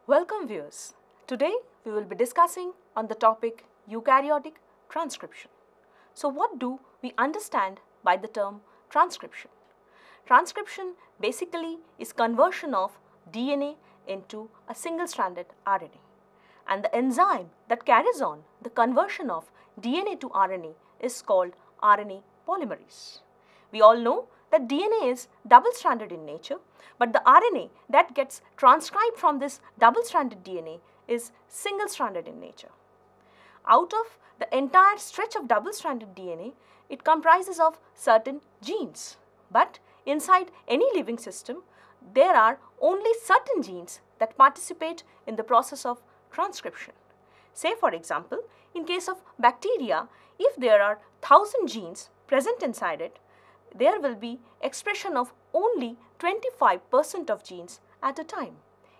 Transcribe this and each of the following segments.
Welcome viewers. Today we will be discussing on the topic eukaryotic transcription. So what do we understand by the term transcription? Transcription basically is conversion of DNA into a single-stranded RNA. And the enzyme that carries on the conversion of DNA to RNA is called RNA polymerase. We all know that DNA is double-stranded in nature, but the RNA that gets transcribed from this double-stranded DNA is single-stranded in nature. Out of the entire stretch of double-stranded DNA, it comprises of certain genes. But inside any living system, there are only certain genes that participate in the process of transcription. Say for example, in case of bacteria, if there are 1000 genes present inside it, there will be expression of only 25% of genes at a time.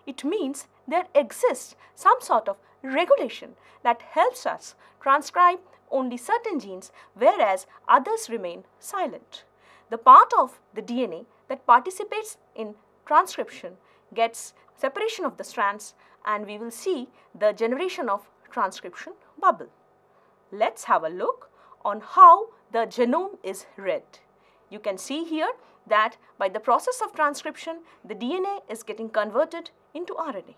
It means there exists some sort of regulation that helps us transcribe only certain genes, whereas others remain silent. The part of the DNA that participates in transcription gets separation of the strands, and we will see the generation of transcription bubble. Let's have a look on how the genome is read. You can see here that by the process of transcription, the DNA is getting converted into RNA.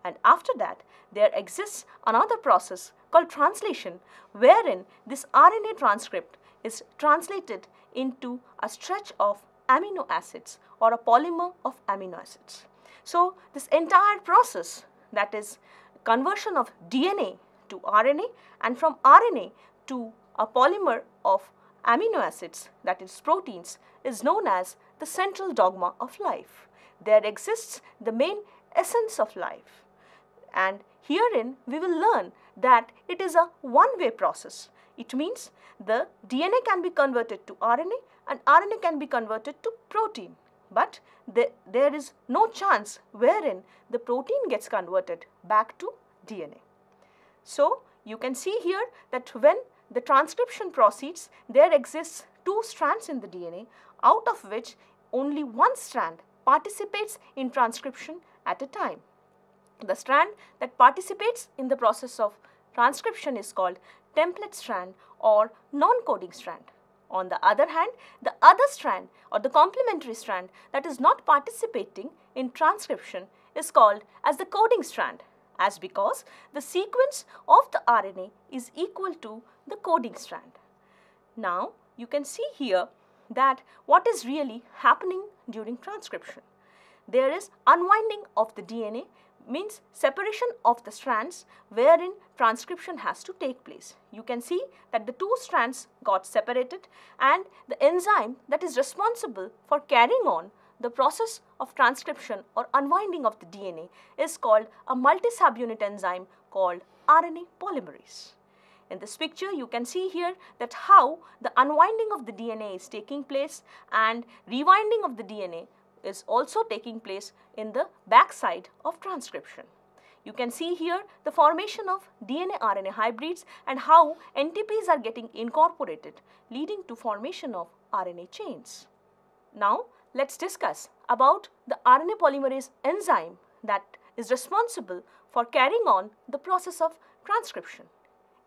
And after that, there exists another process called translation, wherein this RNA transcript is translated into a stretch of amino acids or a polymer of amino acids. So this entire process, that is conversion of DNA to RNA and from RNA to a polymer of amino acids, that is proteins, is known as the central dogma of life. There exists the main essence of life. And herein we will learn that it is a one-way process. It means the DNA can be converted to RNA and RNA can be converted to protein. But there is no chance wherein the protein gets converted back to DNA. So you can see here that when the transcription proceeds, there exists two strands in the DNA, out of which only one strand participates in transcription at a time. The strand that participates in the process of transcription is called template strand or non-coding strand. On the other hand, the other strand or the complementary strand that is not participating in transcription is called as the coding strand, as because the sequence of the RNA is equal to the coding strand. Now you can see here that what is really happening during transcription. There is unwinding of the DNA, means separation of the strands wherein transcription has to take place. You can see that the two strands got separated, and the enzyme that is responsible for carrying on the process of transcription or unwinding of the DNA is called a multi-subunit enzyme called RNA polymerase. In this picture, you can see here that how the unwinding of the DNA is taking place and rewinding of the DNA is also taking place in the backside of transcription. You can see here the formation of DNA-RNA hybrids and how NTPs are getting incorporated, leading to formation of RNA chains. Now, let's discuss about the RNA polymerase enzyme that is responsible for carrying on the process of transcription.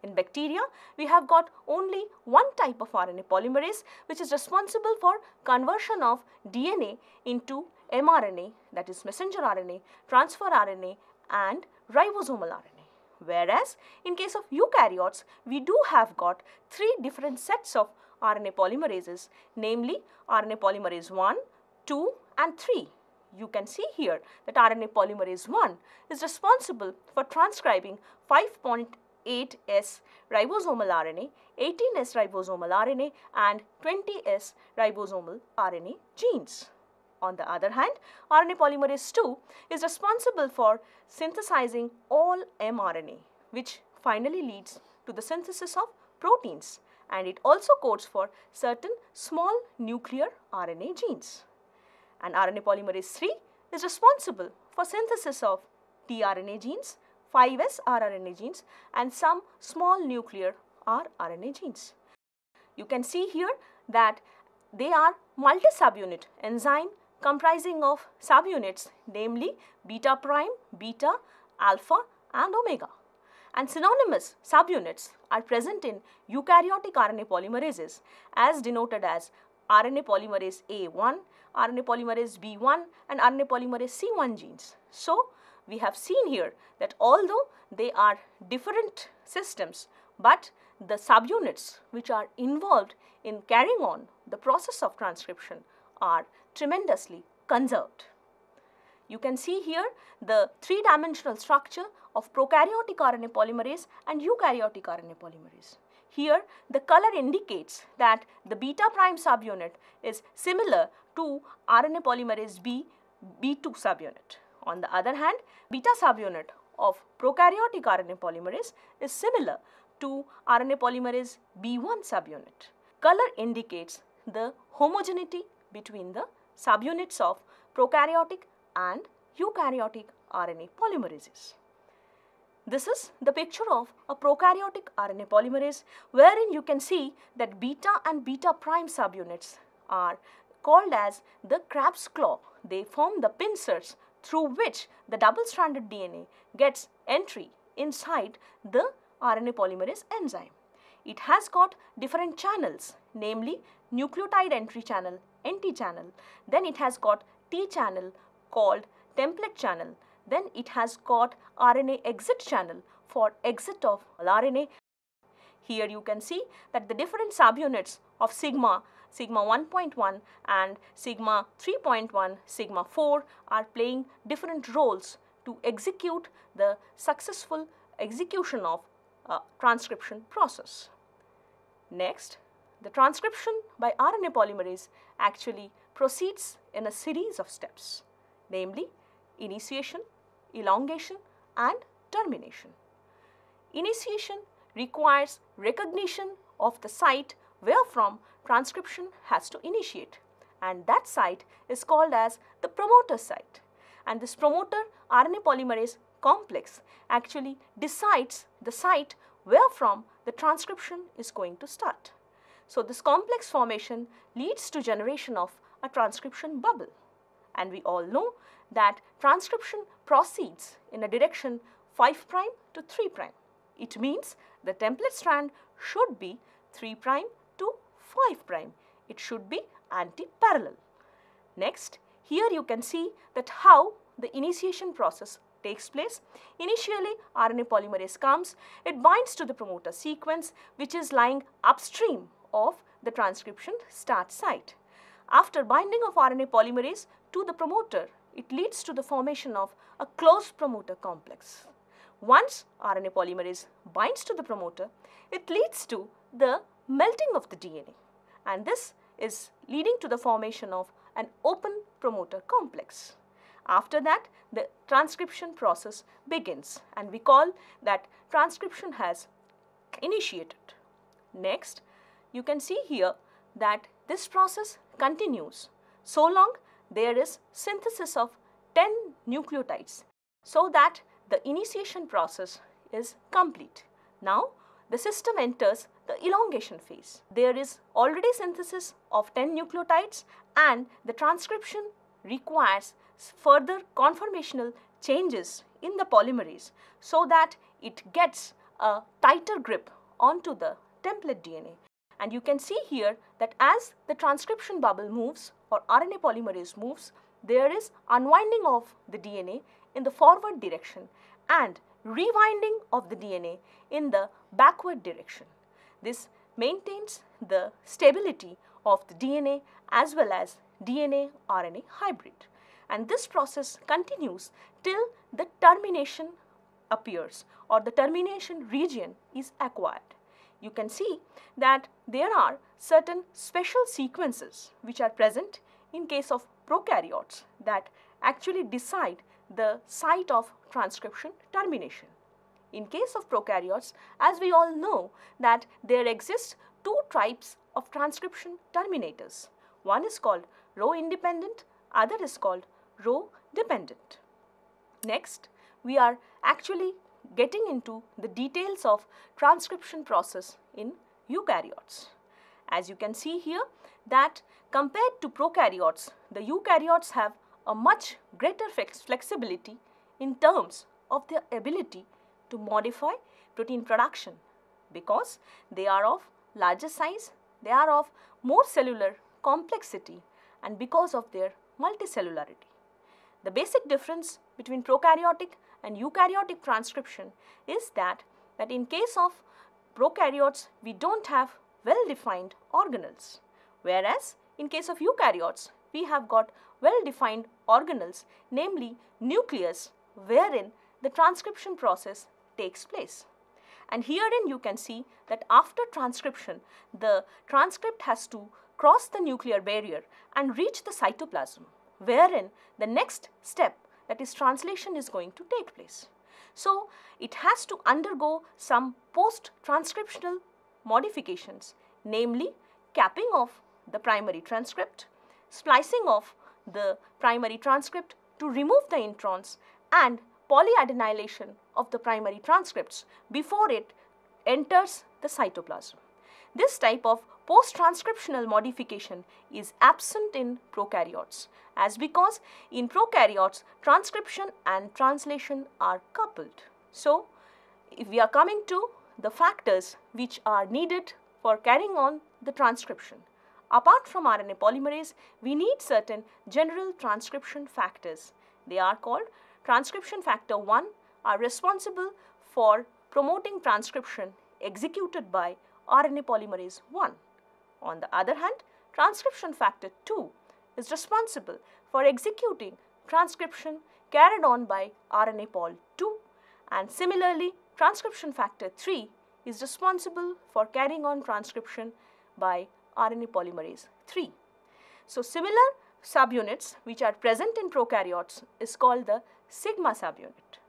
In bacteria, we have got only one type of RNA polymerase which is responsible for conversion of DNA into mRNA, that is messenger RNA, transfer RNA and ribosomal RNA. Whereas in case of eukaryotes, we do have got three different sets of RNA polymerases, namely RNA polymerase 1, 2 and 3. You can see here that RNA polymerase 1 is responsible for transcribing 5.8S ribosomal RNA, 18S ribosomal RNA and 20S ribosomal RNA genes. On the other hand, RNA polymerase 2 is responsible for synthesizing all mRNA, which finally leads to the synthesis of proteins, and it also codes for certain small nuclear RNA genes. And RNA polymerase 3 is responsible for synthesis of tRNA genes, 5S rRNA genes and some small nuclear rRNA genes. You can see here that they are multi-subunit enzyme comprising of subunits, namely beta prime, beta, alpha and omega. And synonymous subunits are present in eukaryotic RNA polymerases as denoted as RNA polymerase A1, RNA polymerase B1 and RNA polymerase C1 genes. So, we have seen here that although they are different systems, but the subunits which are involved in carrying on the process of transcription are tremendously conserved. You can see here the three-dimensional structure of prokaryotic RNA polymerase and eukaryotic RNA polymerase. Here, the color indicates that the beta prime subunit is similar to RNA polymerase B, B2 subunit. On the other hand, beta subunit of prokaryotic RNA polymerase is similar to RNA polymerase B1 subunit. Color indicates the homogeneity between the subunits of prokaryotic and eukaryotic RNA polymerases. This is the picture of a prokaryotic RNA polymerase wherein you can see that beta and beta prime subunits are called as the crab's claw. They form the pincers through which the double-stranded DNA gets entry inside the RNA polymerase enzyme. It has got different channels, namely nucleotide entry channel, NT channel. Then it has got T channel called template channel. Then it has got RNA exit channel for exit of RNA. Here you can see that the different subunits of sigma 1.1 and sigma 3.1, sigma 4 are playing different roles to execute the successful execution of transcription process. Next, the transcription by RNA polymerase actually proceeds in a series of steps, namely initiation, elongation and termination. Initiation requires recognition of the site wherefrom transcription has to initiate, and that site is called as the promoter site. And this promoter RNA polymerase complex actually decides the site wherefrom the transcription is going to start. So, this complex formation leads to generation of a transcription bubble, and we all know that transcription proceeds in a direction 5' to 3'. It means the template strand should be 3' to 5'. It should be anti-parallel. Next, here you can see that how the initiation process takes place. Initially, RNA polymerase comes, it binds to the promoter sequence which is lying upstream of the transcription start site. After binding of RNA polymerase to the promoter, it leads to the formation of a closed promoter complex. Once RNA polymerase binds to the promoter, it leads to the melting of the DNA, and this is leading to the formation of an open promoter complex. After that, the transcription process begins, and we call that transcription has initiated. Next, you can see here that this process continues so long there is synthesis of 10 nucleotides so that the initiation process is complete. Now, the system enters the elongation phase. There is already synthesis of 10 nucleotides and the transcription requires further conformational changes in the polymerase so that it gets a tighter grip onto the template DNA. And you can see here that as the transcription bubble moves or RNA polymerase moves, there is unwinding of the DNA in the forward direction and rewinding of the DNA in the backward direction. This maintains the stability of the DNA as well as DNA-RNA hybrid. And this process continues till the termination appears or the termination region is acquired. You can see that there are certain special sequences which are present in case of prokaryotes that actually decide the site of transcription termination. In case of prokaryotes, as we all know that there exist two types of transcription terminators. One is called row independent, other is called row dependent. Next, we are actually getting into the details of transcription process in eukaryotes. As you can see here that compared to prokaryotes, the eukaryotes have a much greater flexibility in terms of their ability to modify protein production because they are of larger size, they are of more cellular complexity, and because of their multicellularity. The basic difference between prokaryotic and eukaryotic transcription is that in case of prokaryotes we don't have well-defined organelles, whereas in case of eukaryotes we have got well-defined organelles, namely nucleus, wherein the transcription process takes place. And herein you can see that after transcription, the transcript has to cross the nuclear barrier and reach the cytoplasm, wherein the next step, that is translation, is going to take place. So it has to undergo some post-transcriptional modifications, namely capping of the primary transcript, splicing of the primary transcript to remove the introns, and polyadenylation of the primary transcripts before it enters the cytoplasm. This type of post-transcriptional modification is absent in prokaryotes, as because in prokaryotes transcription and translation are coupled. So if we are coming to the factors which are needed for carrying on the transcription, apart from RNA polymerase, we need certain general transcription factors. They are called transcription factor 1, are responsible for promoting transcription executed by RNA polymerase 1. On the other hand, transcription factor 2 is responsible for executing transcription carried on by RNA pol 2, and similarly transcription factor 3 is responsible for carrying on transcription by RNA polymerase 3. So similar subunits which are present in prokaryotes is called the sigma subunit.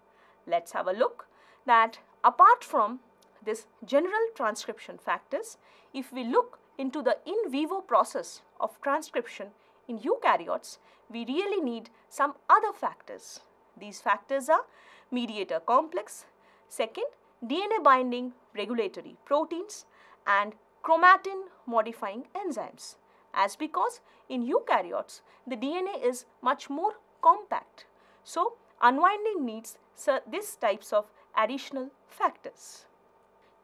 Let's have a look that apart from this general transcription factors, if we look into the in vivo process of transcription in eukaryotes, we really need some other factors. These factors are mediator complex, second DNA binding regulatory proteins, and chromatin modifying enzymes, as because in eukaryotes the DNA is much more compact. So unwinding needs these types of additional factors.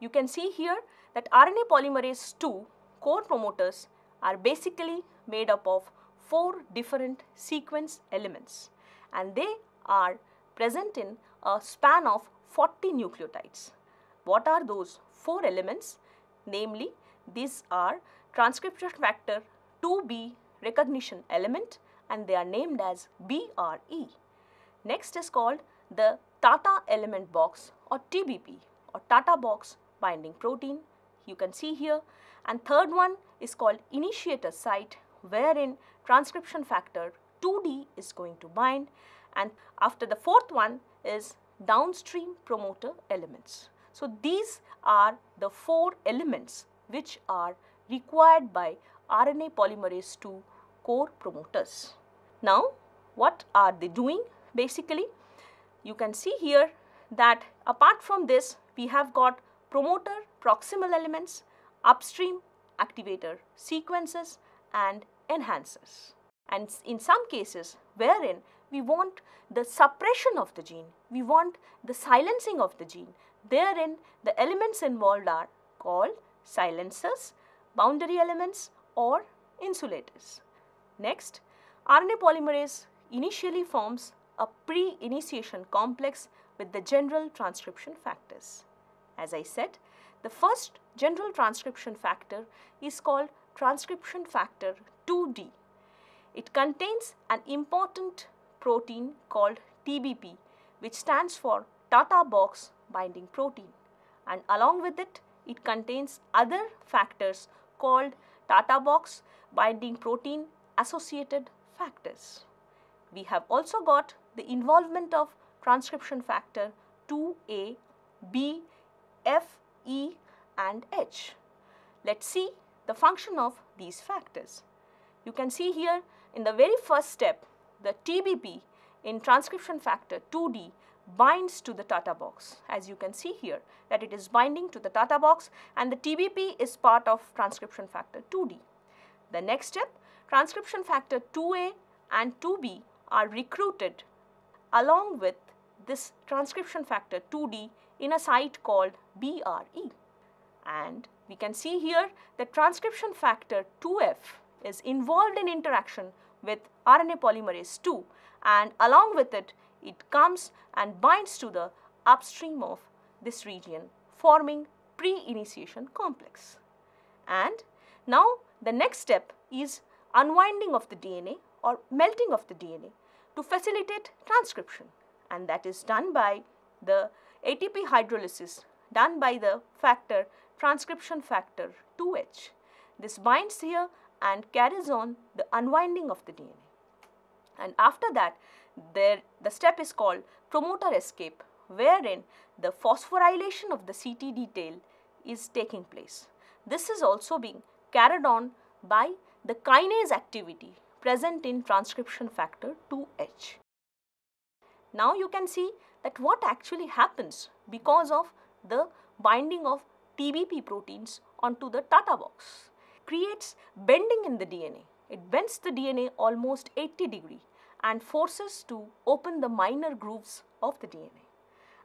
You can see here that RNA polymerase 2 core promoters are basically made up of 4 different sequence elements, and they are present in a span of 40 nucleotides. What are those 4 elements? Namely, these are transcription factor 2B recognition element, and they are named as BRE. Next is called the Tata element box or TBP or Tata box binding protein. You can see here. And third one is called initiator site, wherein transcription factor 2D is going to bind, and after the fourth one is downstream promoter elements. So these are the 4 elements which are required by RNA polymerase 2 core promoters. Now what are they doing? Basically, you can see here that apart from this we have got promoter proximal elements, upstream activator sequences, and enhancers. And in some cases wherein we want the suppression of the gene, we want the silencing of the gene, therein the elements involved are called silencers, boundary elements, or insulators. Next, RNA polymerase initially forms a pre-initiation complex with the general transcription factors. As I said, the first general transcription factor is called transcription factor 2D. It contains an important protein called TBP, which stands for Tata box binding protein, and along with it, it contains other factors called Tata box binding protein associated factors. We have also got the involvement of transcription factor 2A, B, F, E, and H. Let's see the function of these factors. You can see here in the very first step, the TBP in transcription factor 2D binds to the Tata box. As you can see here that it is binding to the Tata box and the TBP is part of transcription factor 2D. The next step, transcription factor 2A and 2B are recruited along with this transcription factor 2D in a site called BRE. And we can see here that transcription factor 2F is involved in interaction with RNA polymerase 2, and along with it, it comes and binds to the upstream of this region, forming pre-initiation complex. And now the next step is unwinding of the DNA or melting of the DNA to facilitate transcription, and that is done by the ATP hydrolysis done by the factor transcription factor 2H. This binds here and carries on the unwinding of the DNA. And after that, the step is called promoter escape, wherein the phosphorylation of the CTD tail is taking place. This is also being carried on by the kinase activity present in transcription factor 2H. Now you can see that what actually happens because of the binding of TBP proteins onto the Tata box creates bending in the DNA. It bends the DNA almost 80 degrees and forces to open the minor grooves of the DNA.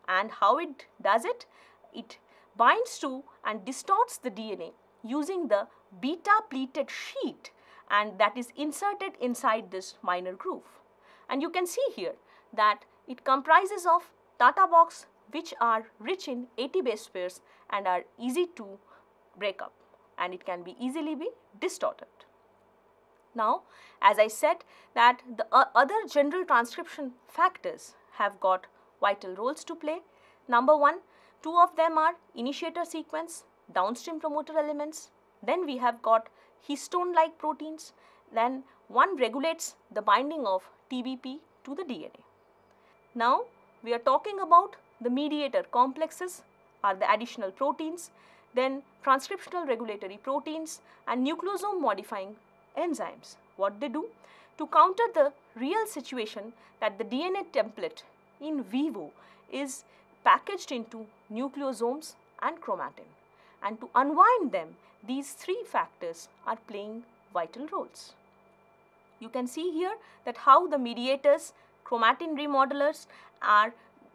And how it does it? It binds to and distorts the DNA using the beta pleated sheet, and that is inserted inside this minor groove. And you can see here that it comprises of Tata box which are rich in 80 base pairs and are easy to break up, and it can be easily be distorted. Now, as I said that the other general transcription factors have got vital roles to play. Number one, two of them are initiator sequence, downstream promoter elements. Then we have got histone-like proteins. Then one regulates the binding of TBP to the DNA. Now, we are talking about the mediator complexes are the additional proteins, then transcriptional regulatory proteins and nucleosome modifying enzymes. What they do? To counter the real situation that the DNA template in vivo is packaged into nucleosomes and chromatin, and to unwind them, these three factors are playing vital roles. You can see here that how the mediators, chromatin remodelers are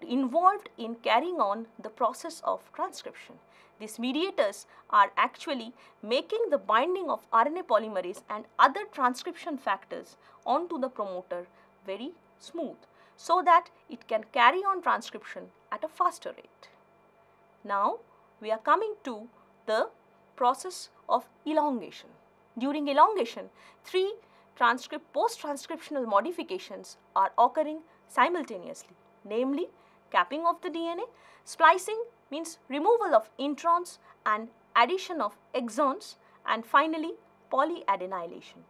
involved in carrying on the process of transcription. These mediators are actually making the binding of RNA polymerase and other transcription factors onto the promoter very smooth, so that it can carry on transcription at a faster rate. Now, we are coming to the process of elongation. During elongation, three post-transcriptional modifications are occurring simultaneously, namely capping of the DNA, splicing means removal of introns and addition of exons, and finally polyadenylation.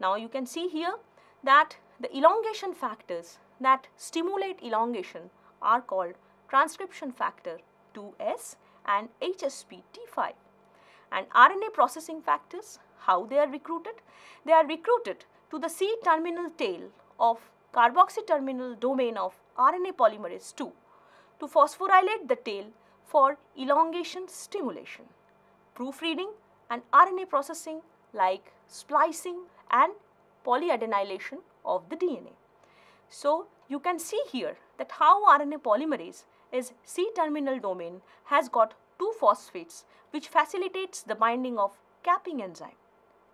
Now you can see here that the elongation factors that stimulate elongation are called transcription factor 2S and HSP-T5. And RNA processing factors, how they are recruited? They are recruited to the C-terminal tail of carboxy terminal domain of RNA polymerase 2 to phosphorylate the tail for elongation stimulation, proofreading and RNA processing like splicing and polyadenylation of the DNA. So, you can see here that how RNA polymerase is C-terminal domain has got two phosphates which facilitates the binding of capping enzyme.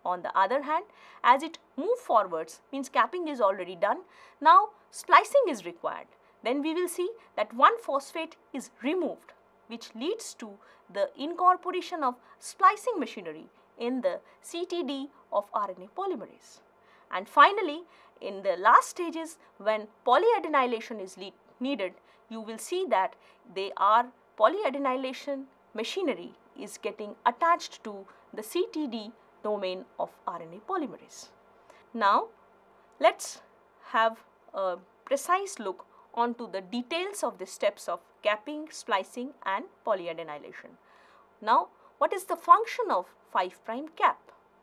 On the other hand, as it moves forwards, means capping is already done, now splicing is required. Then we will see that one phosphate is removed, which leads to the incorporation of splicing machinery in the CTD of RNA polymerase. And finally, in the last stages when polyadenylation is needed, you will see that polyadenylation machinery is getting attached to the CTD domain of RNA polymerase. Now, let's have a precise look onto the details of the steps of capping, splicing and polyadenylation. Now, what is the function of 5' cap?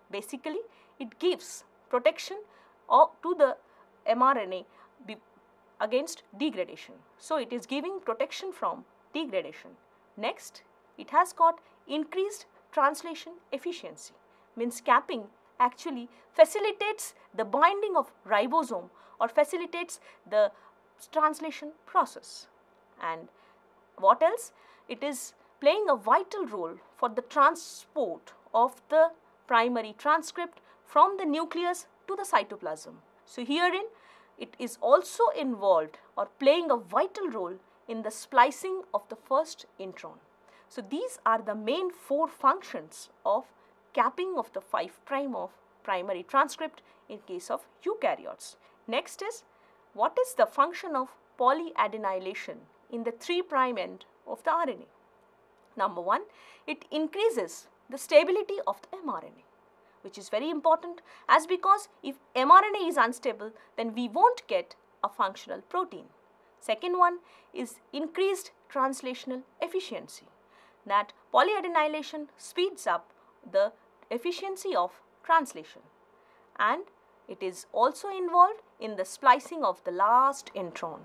Basically, it gives protection to the mRNA against degradation. So it is giving protection from degradation. Next, it has got increased translation efficiency, means capping actually facilitates the binding of ribosome or facilitates the translation process. And what else? It is playing a vital role for the transport of the primary transcript from the nucleus to the cytoplasm. So herein it is also involved or playing a vital role in the splicing of the first intron. So these are the main 4 functions of capping of the 5' of primary transcript in case of eukaryotes. Next is, what is the function of polyadenylation in the 3' end of the RNA? Number 1, it increases the stability of the mRNA, which is very important, as because if mRNA is unstable, then we won't get a functional protein. Second one is increased translational efficiency. That polyadenylation speeds up the efficiency of translation, and it is also involved in the splicing of the last intron.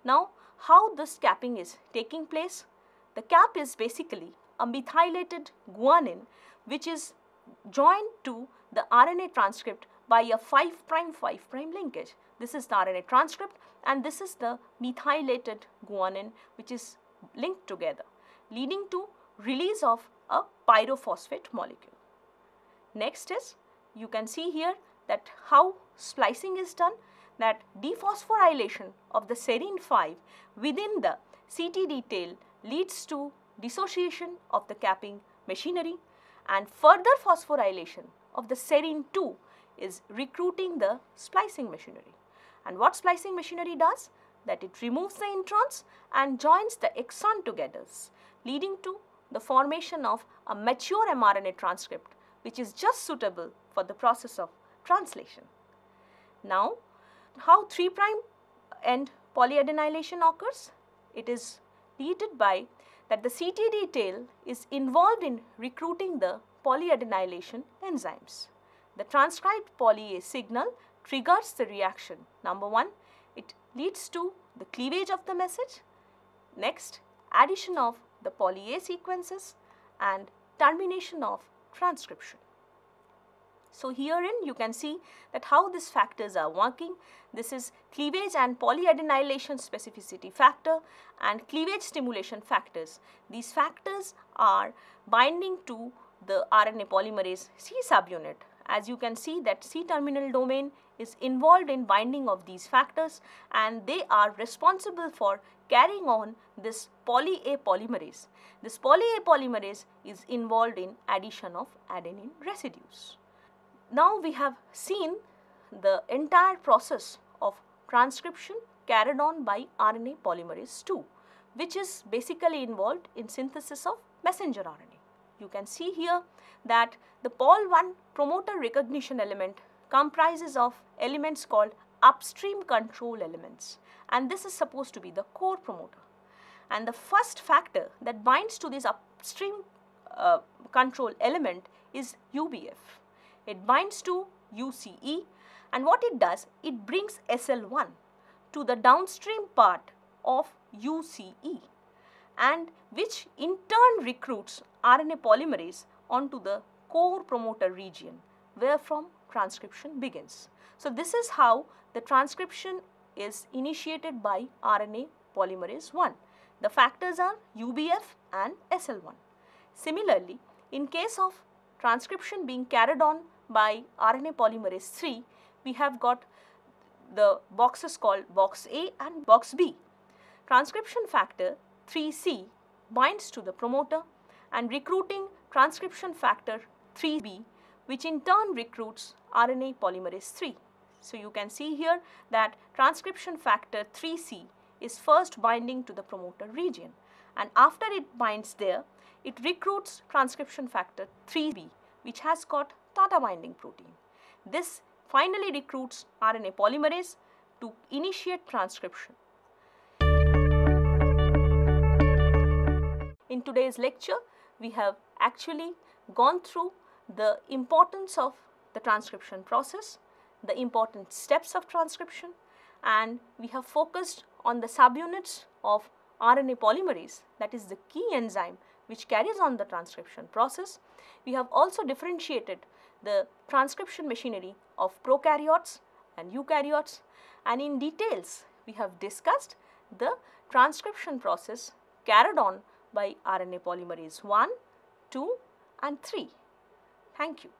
Now, how this capping is taking place? The cap is basically a methylated guanine which is joined to the RNA transcript by a 5' linkage. This is the RNA transcript and this is the methylated guanine which is linked together, leading to release of a pyrophosphate molecule. Next is, you can see here that how splicing is done, that dephosphorylation of the serine 5 within the CTD tail leads to dissociation of the capping machinery, and further phosphorylation of the serine 2 is recruiting the splicing machinery. And what splicing machinery does? That it removes the introns and joins the exon together, leading to the formation of a mature mRNA transcript which is just suitable for the process of translation. Now, how 3' end polyadenylation occurs? It is leaded by that the CTD tail is involved in recruiting the polyadenylation enzymes. The transcribed polyA signal triggers the reaction. Number 1, it leads to the cleavage of the message. Next, addition of the polyA sequences and termination of transcription. So herein you can see that how these factors are working. This is cleavage and polyadenylation specificity factor and cleavage stimulation factors. These factors are binding to the RNA polymerase C subunit. As you can see that C-terminal domain is involved in binding of these factors and they are responsible for carrying on this poly-A polymerase. This poly-A polymerase is involved in addition of adenine residues. Now we have seen the entire process of transcription carried on by RNA polymerase II, which is basically involved in synthesis of messenger RNA. You can see here that the Pol1 promoter recognition element comprises of elements called upstream control elements, and this is supposed to be the core promoter. And the first factor that binds to this upstream control element is UBF. It binds to UCE, and what it does, it brings SL1 to the downstream part of UCE, and which in turn recruits RNA polymerase onto the core promoter region where from transcription begins. So this is how the transcription is initiated by RNA polymerase I. The factors are UBF and SL1. Similarly, in case of transcription being carried on by RNA polymerase III, we have got the boxes called box A and box B. Transcription factor 3C binds to the promoter and recruiting transcription factor 3B, which in turn recruits RNA polymerase III. So you can see here that transcription factor 3C is first binding to the promoter region, and after it binds there, it recruits transcription factor 3B, which has got Tata binding protein. This finally recruits RNA polymerase to initiate transcription. In today's lecture, we have actually gone through the importance of the transcription process, the important steps of transcription, and we have focused on the subunits of RNA polymerase, that is the key enzyme which carries on the transcription process. We have also differentiated the transcription machinery of prokaryotes and eukaryotes, and in details we have discussed the transcription process carried on by RNA polymerase 1, 2 and 3. Thank you.